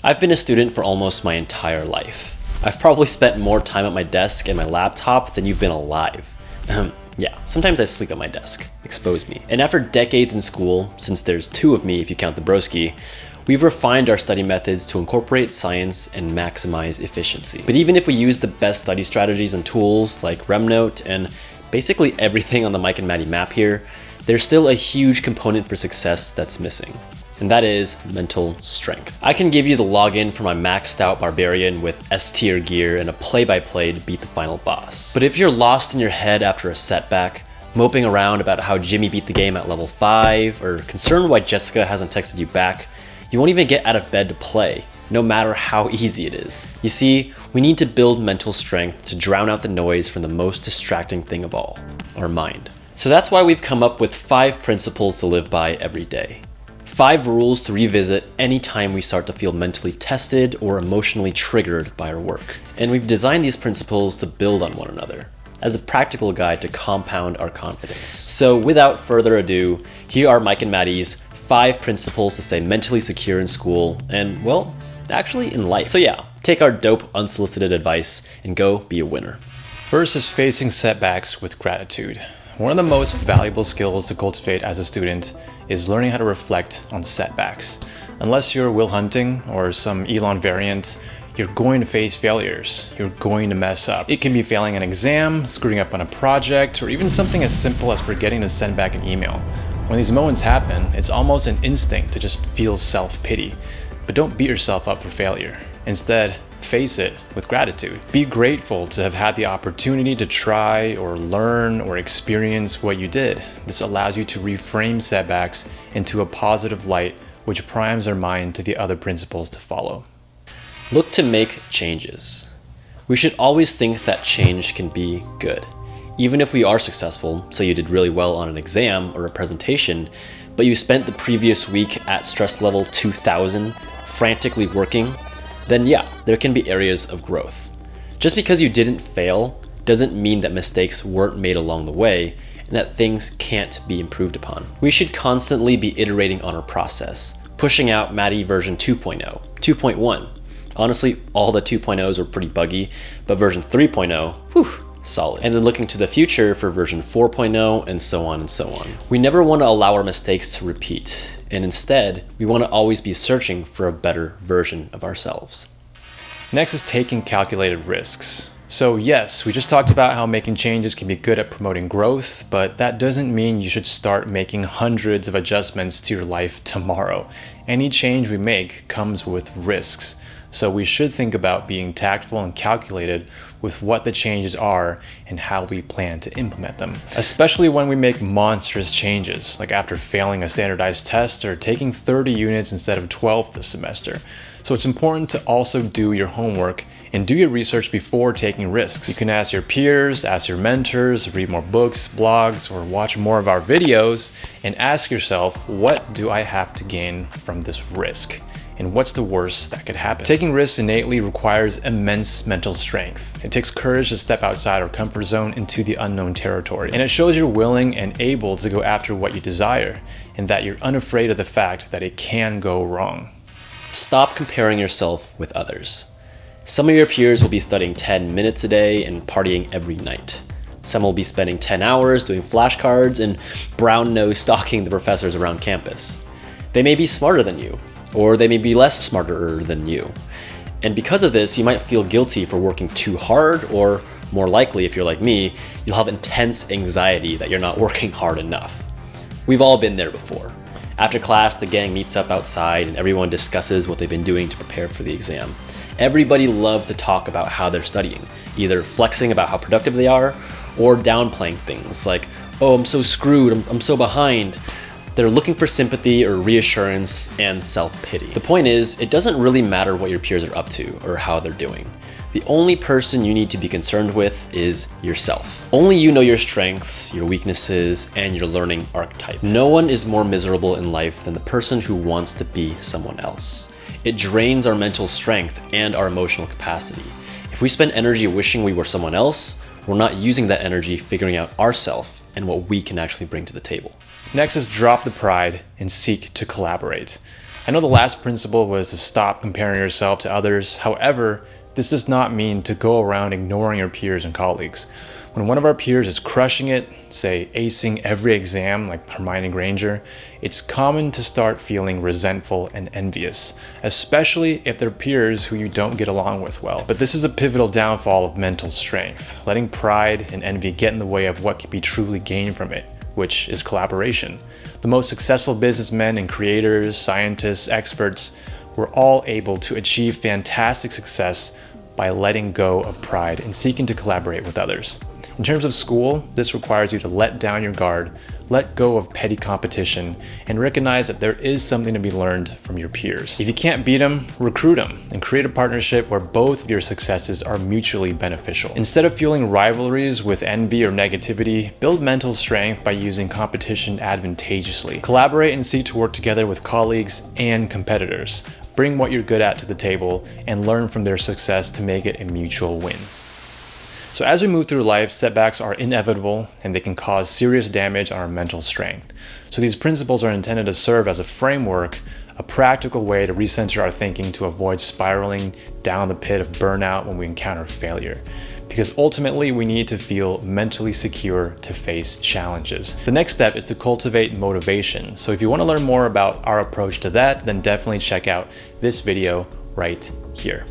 I've been a student for almost my entire life. I've probably spent more time at my desk and my laptop than you've been alive. Yeah, sometimes I sleep at my desk. Expose me. And after decades in school, since there's 2 of me if you count the broski, we've refined our study methods to incorporate science and maximize efficiency. But even if we use the best study strategies and tools like RemNote and basically everything on the Mike and Matty map here, there's still a huge component for success that's missing. And that is mental strength. I can give you the login for my maxed out barbarian with S tier gear and a play-by-play to beat the final boss. But if you're lost in your head after a setback, moping around about how Jimmy beat the game at level 5, or concerned why Jessica hasn't texted you back, you won't even get out of bed to play, no matter how easy it is. You see, we need to build mental strength to drown out the noise from the most distracting thing of all, our mind. So that's why we've come up with 5 principles to live by every day. 5 rules to revisit anytime we start to feel mentally tested or emotionally triggered by our work. And we've designed these principles to build on one another, as a practical guide to compound our confidence. So without further ado, here are Mike and Matty's 5 principles to stay mentally secure in school and, well, actually in life. So yeah, take our dope unsolicited advice and go be a winner. First is facing setbacks with gratitude. One of the most valuable skills to cultivate as a student is learning how to reflect on setbacks. Unless you're Will Hunting or some Elon variant, you're going to face failures. You're going to mess up. It can be failing an exam, screwing up on a project, or even something as simple as forgetting to send back an email. When these moments happen, it's almost an instinct to just feel self-pity. But don't beat yourself up for failure. Instead, face it with gratitude. Be grateful to have had the opportunity to try or learn or experience what you did. This allows you to reframe setbacks into a positive light, which primes our mind to the other principles to follow. Look to make changes. We should always think that change can be good. Even if we are successful, so you did really well on an exam or a presentation, but you spent the previous week at stress level 2000, frantically working, then yeah, there can be areas of growth. Just because you didn't fail doesn't mean that mistakes weren't made along the way and that things can't be improved upon. We should constantly be iterating on our process, pushing out Matty version 2.0, 2.1. Honestly, all the 2.0s are pretty buggy, but version 3.0, whew, solid. And then looking to the future for version 4.0 and so on and so on. We never want to allow our mistakes to repeat, and instead, we want to always be searching for a better version of ourselves. Next is taking calculated risks. So yes, we just talked about how making changes can be good at promoting growth, but that doesn't mean you should start making hundreds of adjustments to your life tomorrow. Any change we make comes with risks. So we should think about being tactful and calculated with what the changes are and how we plan to implement them. Especially when we make monstrous changes, like after failing a standardized test or taking 30 units instead of 12 this semester. So it's important to also do your homework and do your research before taking risks. You can ask your peers, ask your mentors, read more books, blogs, or watch more of our videos and ask yourself, what do I have to gain from this risk? And what's the worst that could happen? Taking risks innately requires immense mental strength. It takes courage to step outside our comfort zone into the unknown territory. And it shows you're willing and able to go after what you desire, and that you're unafraid of the fact that it can go wrong. Stop comparing yourself with others. Some of your peers will be studying 10 minutes a day and partying every night. Some will be spending 10 hours doing flashcards and brown nose stalking the professors around campus. They may be smarter than you, or they may be less smarter than you. And because of this, you might feel guilty for working too hard, or more likely, if you're like me, you'll have intense anxiety that you're not working hard enough. We've all been there before. After class, the gang meets up outside and everyone discusses what they've been doing to prepare for the exam. Everybody loves to talk about how they're studying, either flexing about how productive they are, or downplaying things like, oh, I'm so screwed, I'm so behind. They're looking for sympathy or reassurance and self-pity. The point is, it doesn't really matter what your peers are up to or how they're doing. The only person you need to be concerned with is yourself. Only you know your strengths, your weaknesses, and your learning archetype. No one is more miserable in life than the person who wants to be someone else. It drains our mental strength and our emotional capacity. If we spend energy wishing we were someone else, we're not using that energy figuring out ourselves and what we can actually bring to the table. Next is drop the pride and seek to collaborate. I know the last principle was to stop comparing yourself to others. However, this does not mean to go around ignoring your peers and colleagues. When one of our peers is crushing it, say acing every exam like Hermione Granger, it's common to start feeling resentful and envious, especially if they're peers who you don't get along with well. But this is a pivotal downfall of mental strength, letting pride and envy get in the way of what can be truly gained from it, which is collaboration. The most successful businessmen and creators, scientists, experts were all able to achieve fantastic success by letting go of pride and seeking to collaborate with others. In terms of school, this requires you to let down your guard, let go of petty competition, and recognize that there is something to be learned from your peers. If you can't beat them, recruit them and create a partnership where both of your successes are mutually beneficial. Instead of fueling rivalries with envy or negativity, build mental strength by using competition advantageously. Collaborate and seek to work together with colleagues and competitors. Bring what you're good at to the table and learn from their success to make it a mutual win. So as we move through life, setbacks are inevitable and they can cause serious damage on our mental strength. So these principles are intended to serve as a framework, a practical way to recenter our thinking to avoid spiraling down the pit of burnout when we encounter failure. Because ultimately we need to feel mentally secure to face challenges. The next step is to cultivate motivation. So if you want to learn more about our approach to that, then definitely check out this video right here.